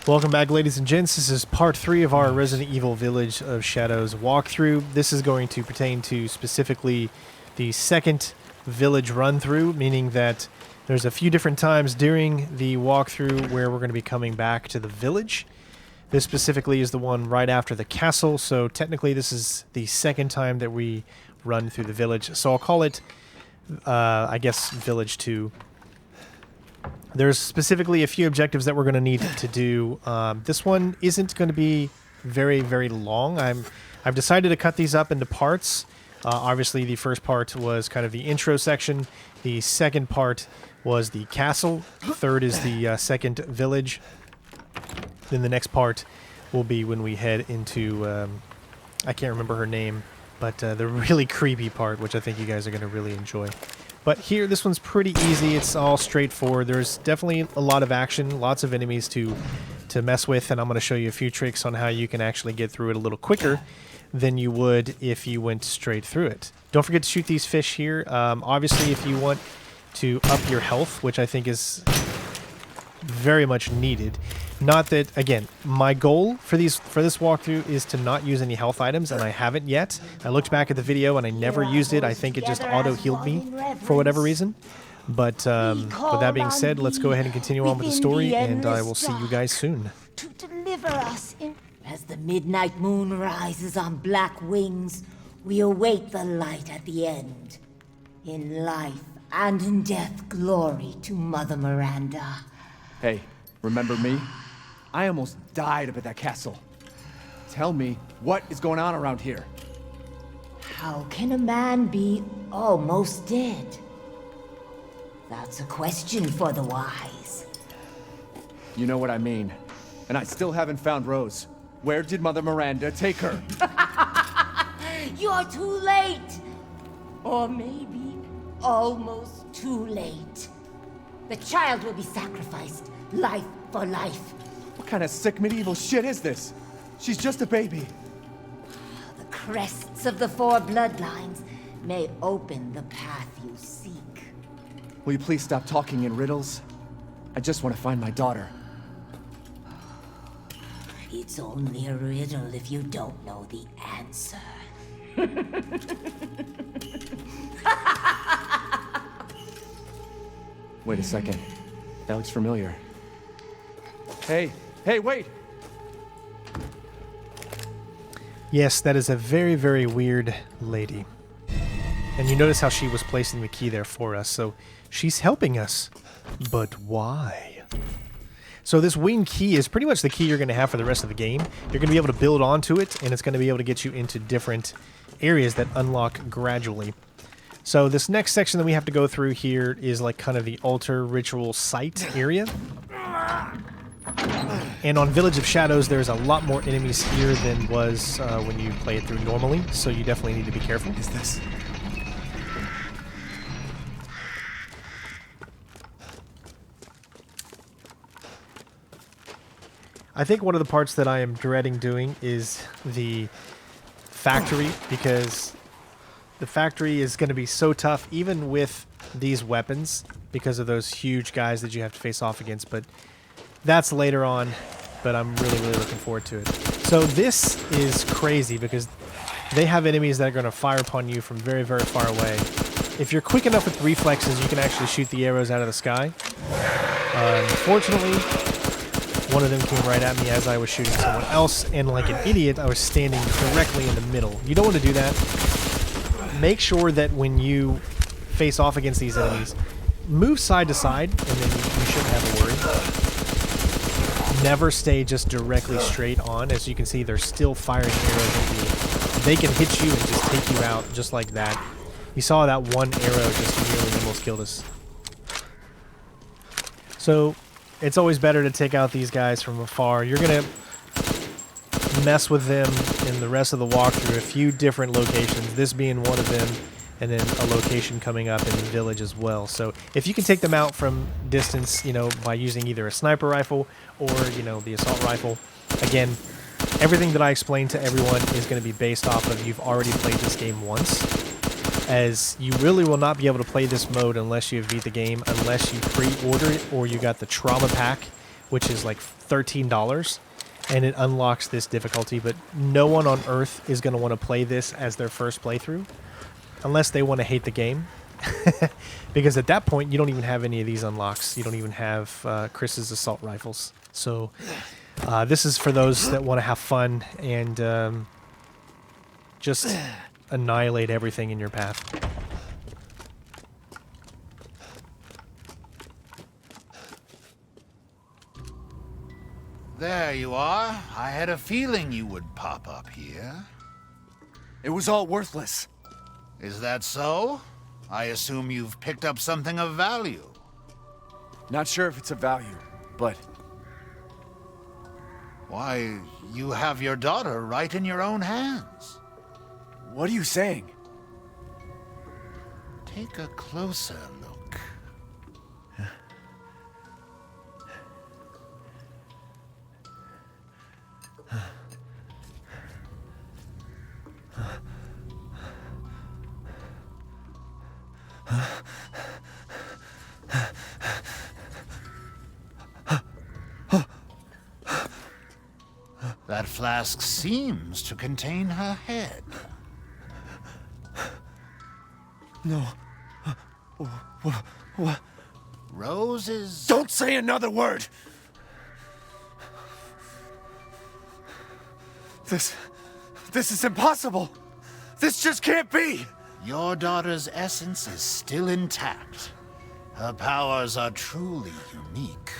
Welcome back, ladies and gents. This is part 3 of our Resident Evil Village of Shadows walkthrough. This is going to pertain to specifically the second village run-through, meaning that there's a few different times during the walkthrough where we're going to be coming back to the village. This specifically is the one right after the castle, so technically this is the second time that we run through the village. So I'll call it, I guess, Village 2. There's specifically a few objectives that we're going to need to do. This one isn't going to be very, very long. I've decided to cut these up into parts. Obviously, the first part was kind of the intro section. The second part was the castle. Third is the second village. Then the next part will be when we head into, I can't remember her name, but the really creepy part, which I think you guys are going to really enjoy. But here, this one's pretty easy. It's all straightforward. There's definitely a lot of action, lots of enemies to mess with, and I'm going to show you a few tricks on how you can actually get through it a little quicker than you would if you went straight through it. Don't forget to shoot these fish here. Obviously, if you want to up your health, which I think is very much needed. Not that, again, my goal for this walkthrough is to not use any health items, and I haven't yet. I looked back at the video and I never used it. I think it just auto-healed me for whatever reason. But with that being said, let's go ahead and continue on with the story, and I will see you guys soon. To deliver us as the midnight moon rises on black wings, we await the light at the end. In life and in death, glory to Mother Miranda. Hey, remember me? I almost died up at that castle. Tell me, what is going on around here? How can a man be almost dead? That's a question for the wise. You know what I mean. And I still haven't found Rose. Where did Mother Miranda take her? You're too late! Or maybe almost too late. The child will be sacrificed, life for life. What kind of sick medieval shit is this? She's just a baby. The crests of the 4 bloodlines may open the path you seek. Will you please stop talking in riddles? I just want to find my daughter. It's only a riddle if you don't know the answer. Wait a second. That looks familiar. Hey, wait! Yes, that is a very, very weird lady. And you notice how she was placing the key there for us, so she's helping us. But why? So this wing key is pretty much the key you're going to have for the rest of the game. You're going to be able to build onto it, and it's going to be able to get you into different areas that unlock gradually. So this next section that we have to go through here is like kind of the altar ritual site area. And on Village of Shadows, there's a lot more enemies here than was when you play it through normally, so you definitely need to be careful. What is this? I think one of the parts that I am dreading doing is the factory, because the factory is going to be so tough, even with these weapons, because of those huge guys that you have to face off against, but that's later on, but I'm really, really looking forward to it. So this is crazy, because they have enemies that are going to fire upon you from very, very far away. If you're quick enough with reflexes, you can actually shoot the arrows out of the sky. Unfortunately, one of them came right at me as I was shooting someone else, and like an idiot, I was standing directly in the middle. You don't want to do that. Make sure that when you face off against these enemies, move side to side, and then you shouldn't have a worry. Never stay just directly straight on. As you can see, they're still firing arrows at you. They can hit you and just take you out just like that. You saw that one arrow just nearly almost killed us. So it's always better to take out these guys from afar. You're going to mess with them in the rest of the walkthrough, a few different locations, this being one of them, and then a location coming up in the village as well. So if you can take them out from distance, you know, by using either a sniper rifle or, you know, the assault rifle, again, everything that I explained to everyone is going to be based off of you've already played this game once, as you really will not be able to play this mode unless you have beat the game, unless you pre-order it or you got the trauma pack, which is like $13, and it unlocks this difficulty. But no one on Earth is going to want to play this as their first playthrough, unless they want to hate the game. Because at that point, you don't even have any of these unlocks. You don't even have Chris's assault rifles. So this is for those that want to have fun and just annihilate everything in your path. There you are. I had a feeling you would pop up here. It was all worthless. Is that so? I assume you've picked up something of value. Not sure if it's of value, but... Why, you have your daughter right in your own hands. What are you saying? Take a closer look. That flask seems to contain her head. No. What? Roses... Don't say another word! This is impossible! This just can't be! Your daughter's essence is still intact. Her powers are truly unique.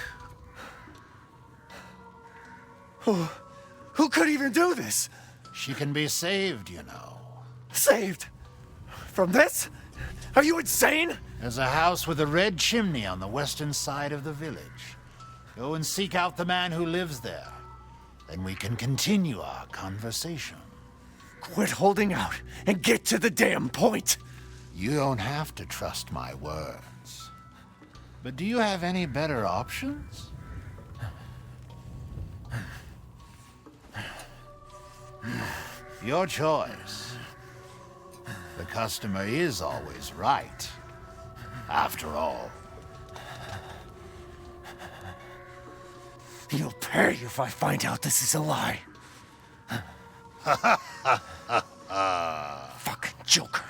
Who could even do this? She can be saved, you know. Saved? From this? Are you insane? There's a house with a red chimney on the western side of the village. Go and seek out the man who lives there. Then we can continue our conversation. Quit holding out and get to the damn point. You don't have to trust my words. But do you have any better options? Your choice. The customer is always right. After all. You'll pay if I find out this is a lie. Fucking joker.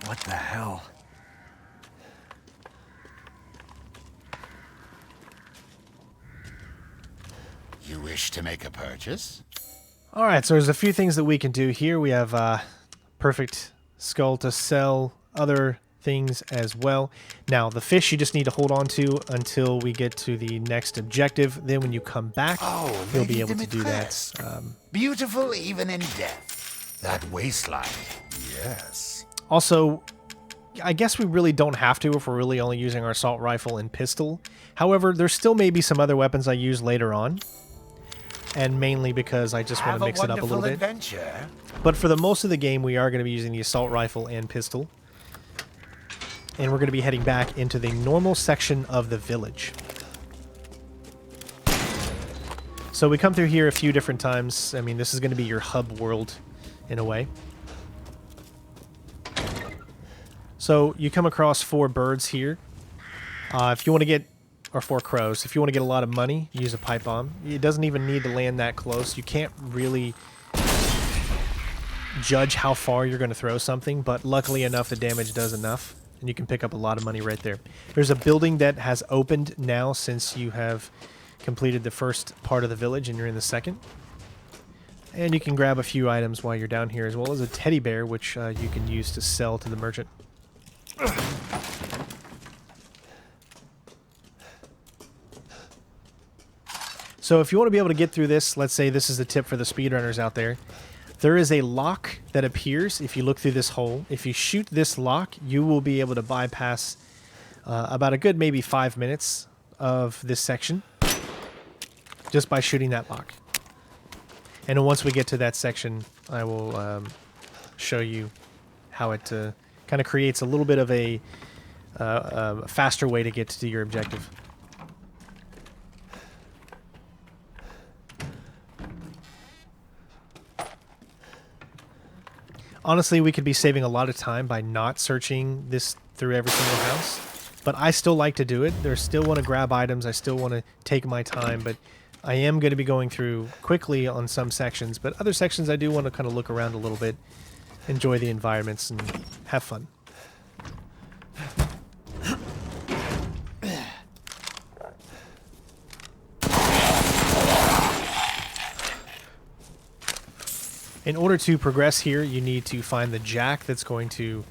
What the hell? You wish to make a purchase? All right, so there's a few things that we can do here. We have perfect skull to sell, other things as well. Now, the fish you just need to hold on to until we get to the next objective. Then when you come back, you'll be able to do that. Beautiful even in death. That waistline. Yes. Also, I guess we really don't have to if we're really only using our assault rifle and pistol. However, there still may be some other weapons I use later on. And mainly because I just want to mix it up a little bit. But for the most of the game, we are going to be using the assault rifle and pistol. And we're going to be heading back into the normal section of the village. So we come through here a few different times. I mean, this is going to be your hub world in a way. So you come across 4 birds here. If you want to get... or 4 crows. If you want to get a lot of money, use a pipe bomb. It doesn't even need to land that close. You can't really judge how far you're going to throw something, but luckily enough, the damage does enough, and you can pick up a lot of money right there. There's a building that has opened now since you have completed the first part of the village and you're in the second. And you can grab a few items while you're down here, as well as a teddy bear, which you can use to sell to the merchant. So if you want to be able to get through this, let's say this is the tip for the speedrunners out there. There is a lock that appears if you look through this hole. If you shoot this lock, you will be able to bypass about a good maybe 5 minutes of this section just by shooting that lock. And once we get to that section, I will show you how it kind of creates a little bit of a a faster way to get to your objective. Honestly, we could be saving a lot of time by not searching this through every single house, but I still like to do it. I still want to grab items. I still want to take my time, but I am going to be going through quickly on some sections, but other sections I do want to kind of look around a little bit, enjoy the environments, and have fun. In order to progress here, you need to find the jack that's going to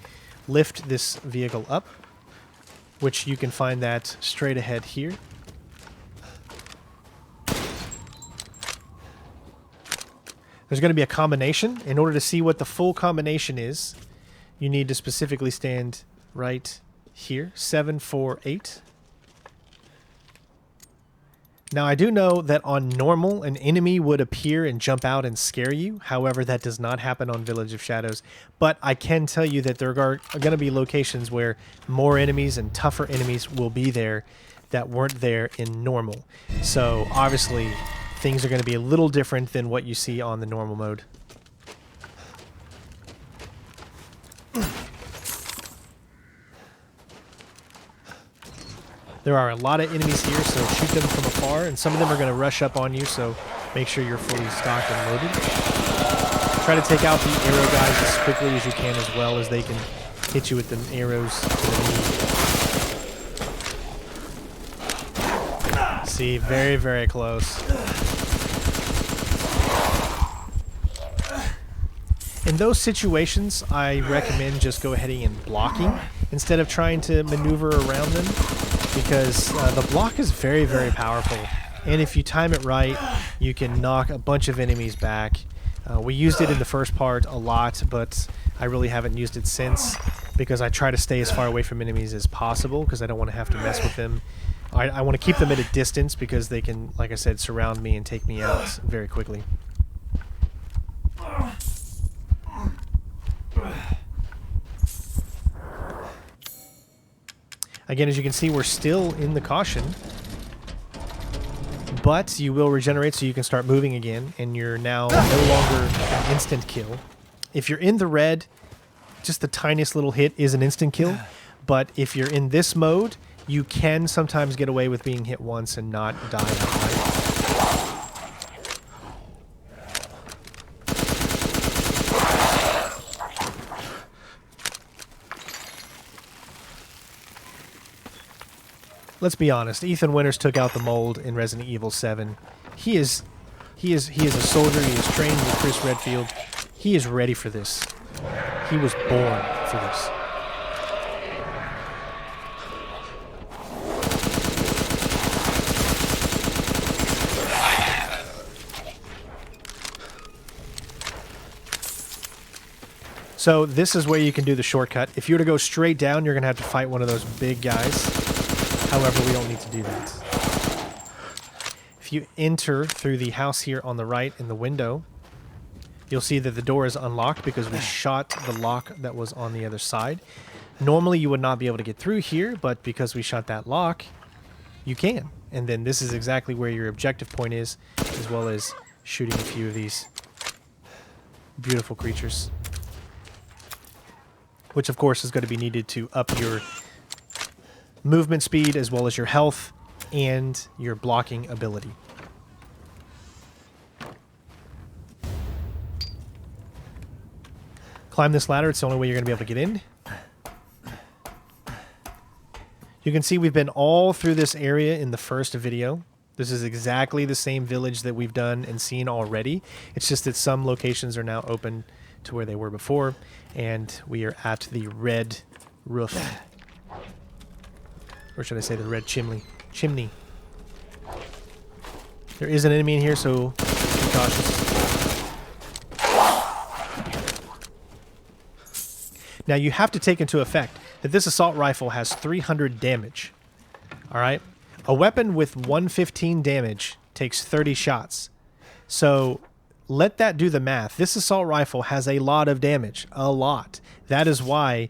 lift this vehicle up, which you can find that straight ahead here. There's going to be a combination. In order to see what the full combination is, you need to specifically stand right here, 7, 4, 8. Now, I do know that on normal, an enemy would appear and jump out and scare you. However, that does not happen on Village of Shadows. But I can tell you that there are going to be locations where more enemies and tougher enemies will be there that weren't there in normal. So, obviously, things are going to be a little different than what you see on the normal mode. There are a lot of enemies here, so shoot them from afar, and some of them are going to rush up on you, so make sure you're fully stocked and loaded. Try to take out the arrow guys as quickly as you can, as well as they can hit you with the arrows to the knee. See, very, very close. In those situations, I recommend just go ahead and blocking instead of trying to maneuver around them, because the block is very, very powerful. And if you time it right, you can knock a bunch of enemies back. We used it in the first part a lot, but I really haven't used it since, because I try to stay as far away from enemies as possible, because I don't want to have to mess with them. I want to keep them at a distance, because they can, like I said, surround me and take me out very quickly. Again, as you can see, we're still in the caution, but you will regenerate so you can start moving again, and you're now no longer an instant kill. If you're in the red, just the tiniest little hit is an instant kill, but if you're in this mode, you can sometimes get away with being hit once and not die outright. Let's be honest. Ethan Winters took out the mold in Resident Evil 7. He is a soldier. He is trained with Chris Redfield. He is ready for this. He was born for this. So this is where you can do the shortcut. If you were to go straight down, you're going to have to fight one of those big guys. However, we don't need to do that. If you enter through the house here on the right in the window, you'll see that the door is unlocked because we shot the lock that was on the other side. Normally, you would not be able to get through here, but because we shot that lock, you can. And then this is exactly where your objective point is, as well as shooting a few of these beautiful creatures. Which, of course, is going to be needed to up your movement speed, as well as your health and your blocking ability. Climb this ladder. It's the only way you're going to be able to get in. You can see we've been all through this area in the first video. This is exactly the same village that we've done and seen already. It's just that some locations are now open to where they were before, and we are at the red roof. Or should I say the red chimney. There is an enemy in here, so be cautious. Now you have to take into effect that this assault rifle has 300 damage. Alright? A weapon with 115 damage takes 30 shots. So let that do the math. This assault rifle has a lot of damage. A lot. That is why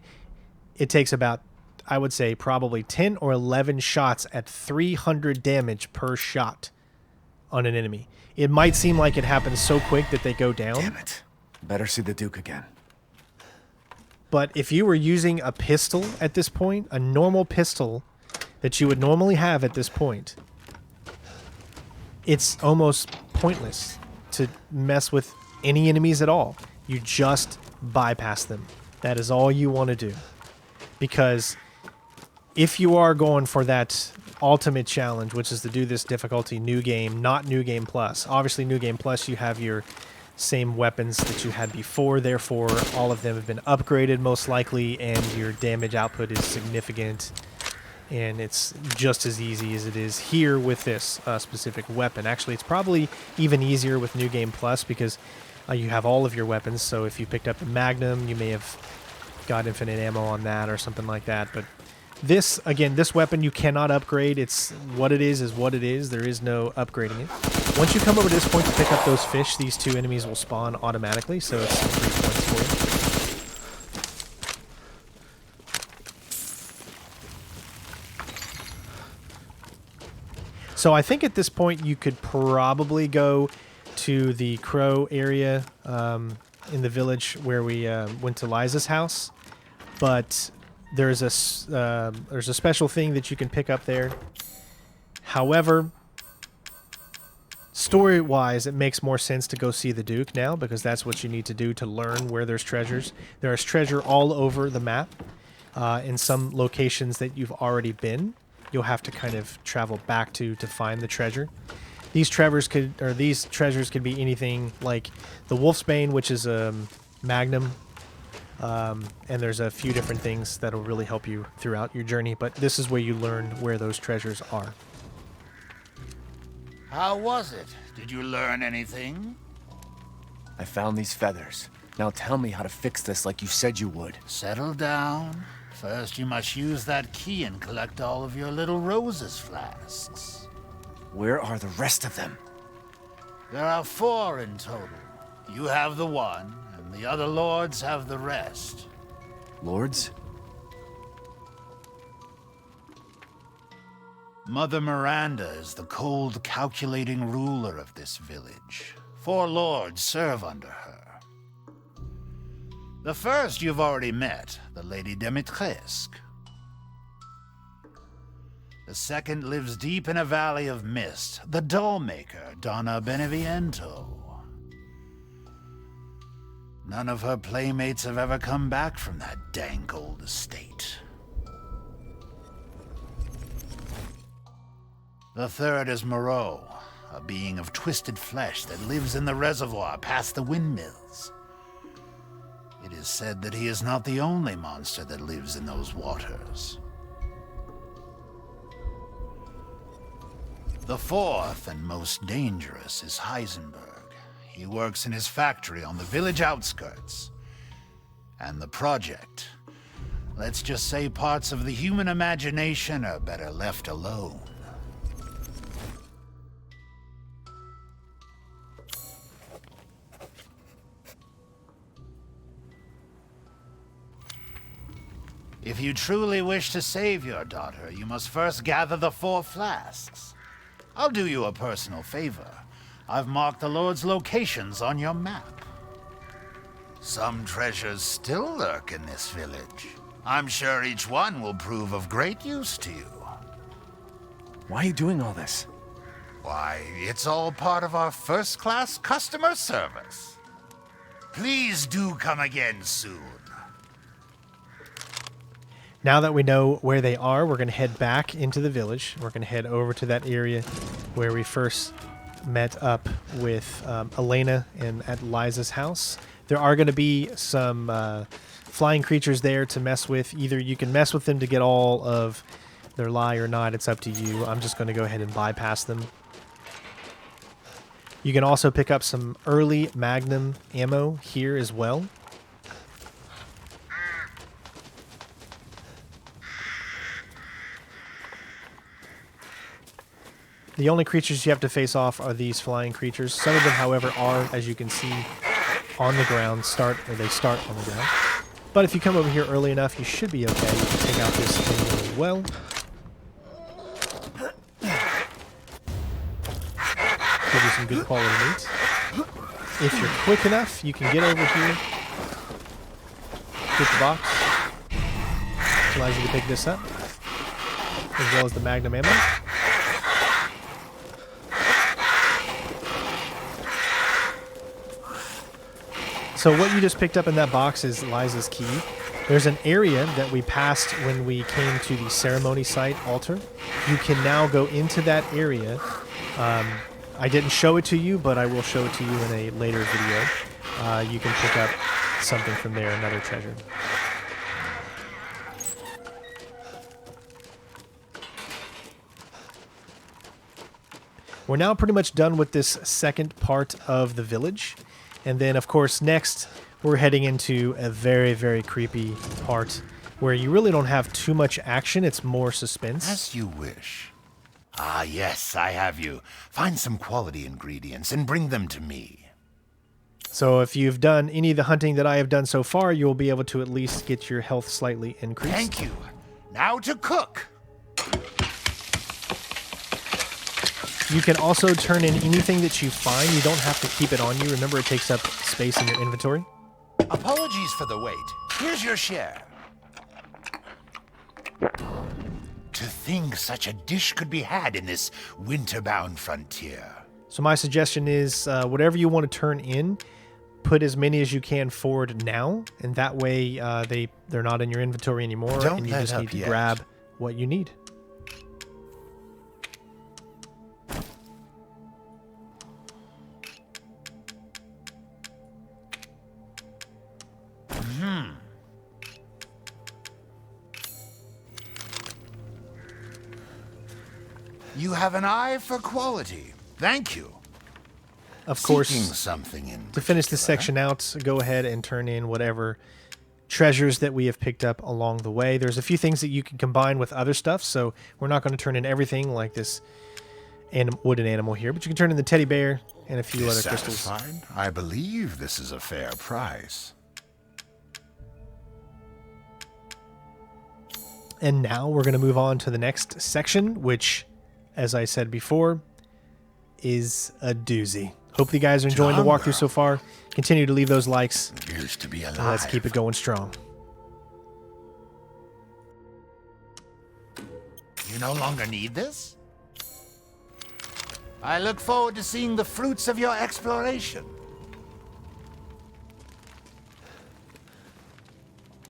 it takes about I would say, probably 10 or 11 shots at 300 damage per shot on an enemy. It might seem like it happens so quick that they go down. Damn it. Better see the Duke again. But if you were using a pistol at this point, a normal pistol that you would normally have at this point, it's almost pointless to mess with any enemies at all. You just bypass them. That is all you want to do. Because if you are going for that ultimate challenge, which is to do this difficulty new game, not new game plus. Obviously, new game plus, you have your same weapons that you had before. Therefore, all of them have been upgraded most likely, and your damage output is significant. And it's just as easy as it is here with this specific weapon. Actually, it's probably even easier with New Game Plus because you have all of your weapons. So if you picked up the Magnum, you may have got infinite ammo on that or something like that. But this, again, this weapon you cannot upgrade. It's what it is what it is. There is no upgrading it. Once you come over to this point to pick up those fish, these two enemies will spawn automatically. So it's 3 points for you. So I think at this point you could probably go to the Crow area in the village where we went to Liza's house, but there's a special thing that you can pick up there. However, story-wise, it makes more sense to go see the Duke now because that's what you need to do to learn where there's treasures. There is treasure all over the map in some locations that you've already been. You'll have to kind of travel back to find the treasure. These treasures could be anything like the Wolfsbane, which is a Magnum, and there's a few different things that'll really help you throughout your journey. But this is where you learn where those treasures are. How was it? Did you learn anything? I found these feathers. Now tell me how to fix this like you said you would. Settle down. First, you must use that key and collect all of your little roses flasks. Where are the rest of them? There are 4 in total. You have the one, and the other lords have the rest. Lords? Mother Miranda is the cold, calculating ruler of this village. 4 lords serve under her. The first you've already met, the Lady Dimitrescu. The second lives deep in a valley of mist, the doll-maker, Donna Beneviento. None of her playmates have ever come back from that dank old estate. The third is Moreau, a being of twisted flesh that lives in the reservoir past the windmills. It is said that he is not the only monster that lives in those waters. The fourth and most dangerous is Heisenberg. He works in his factory on the village outskirts. And the project. Let's just say parts of the human imagination are better left alone. If you truly wish to save your daughter, you must first gather the 4 flasks. I'll do you a personal favor. I've marked the Lord's locations on your map. Some treasures still lurk in this village. I'm sure each one will prove of great use to you. Why are you doing all this? Why, it's all part of our first-class customer service. Please do come again soon. Now that we know where they are, we're going to head back into the village. We're going to head over to that area where we first met up with Elena and at Liza's house. There are going to be some flying creatures there to mess with. Either you can mess with them to get all of their lie or not. It's up to you. I'm just going to go ahead and bypass them. You can also pick up some early Magnum ammo here as well. The only creatures you have to face off are these flying creatures. Some of them, however, are, as you can see, on the ground. They start on the ground. But if you come over here early enough, you should be okay. You can take out this thing really well. Give you some good quality meat. If you're quick enough, you can get over here, get the box, which allows you to pick this up, as well as the magnum ammo. So what you just picked up in that box is Liza's key. There's an area that we passed when we came to the ceremony site altar. You can now go into that area. I didn't show it to you, but I will show it to you in a later video. You can pick up something from there, another treasure. We're now pretty much done with this second part of the village. And then, of course, next we're heading into a very, very creepy part where you really don't have too much action. It's more suspense. As you wish. Ah, yes, I have you. Find some quality ingredients and bring them to me. So if you've done any of the hunting that I have done so far, you'll be able to at least get your health slightly increased. Thank you. Now to cook. You can also turn in anything that you find. You don't have to keep it on you. Remember, it takes up space in your inventory. Apologies for the wait. Here's your share. To think such a dish could be had in this winter-bound frontier. So my suggestion is whatever you want to turn in, put as many as you can forward now, and that way they're not in your inventory anymore, and you just need to grab what you need. You have an eye for quality. Thank you. Of course, something in to finish this section out, go ahead and turn in whatever treasures that we have picked up along the way. There's a few things that you can combine with other stuff, so we're not going to turn in everything like this wooden animal here, but you can turn in the teddy bear and a few other crystals. Satisfied? I believe this is a fair price. And now we're going to move on to the next section, which, as I said before, is a doozy. Hope you guys are enjoying the walkthrough so far. Continue to leave those likes. Used to be alive. And let's keep it going strong. You no longer need this? I look forward to seeing the fruits of your exploration.